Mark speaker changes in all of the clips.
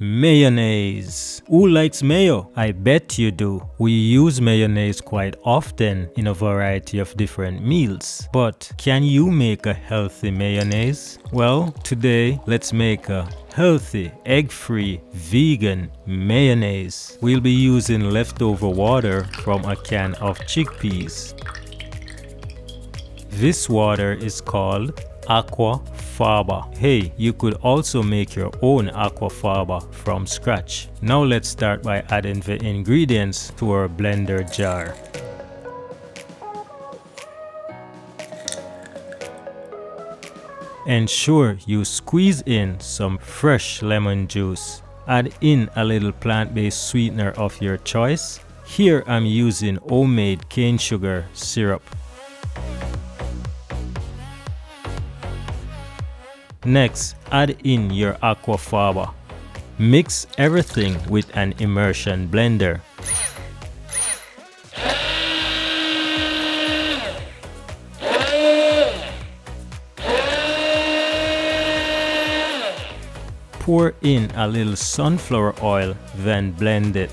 Speaker 1: Mayonnaise. Who likes mayo? I bet you do. We use mayonnaise quite often in a variety of different meals. But can you make a healthy mayonnaise? Well, today let's make a healthy, egg-free, vegan mayonnaise. We'll be using leftover water from a can of chickpeas. This water is called Aquafaba. Hey, you could also make your own Aquafaba from scratch. Now let's start by adding the ingredients to our blender jar. Ensure you squeeze in some fresh lemon juice. Add in a little plant-based sweetener of your choice. Here I'm using homemade cane sugar syrup. Next, add in your Aquafaba. Mix everything with an immersion blender. Pour in a little sunflower oil, then blend it.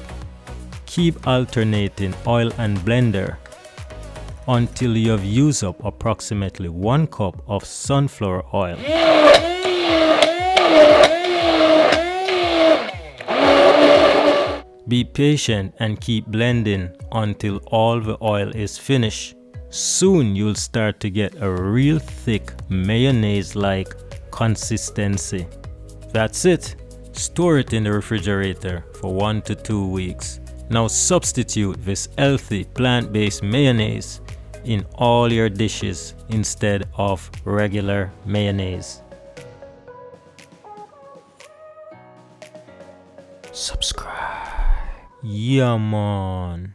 Speaker 1: Keep alternating oil and blender until you have used up approximately 1 cup of sunflower oil. Be patient and keep blending until all the oil is finished. Soon you'll start to get a real thick mayonnaise-like consistency. That's it. Store it in the refrigerator for 1 to 2 weeks. Now substitute this healthy plant-based mayonnaise in all your dishes instead of regular mayonnaise. Subscribe. Yeah, man.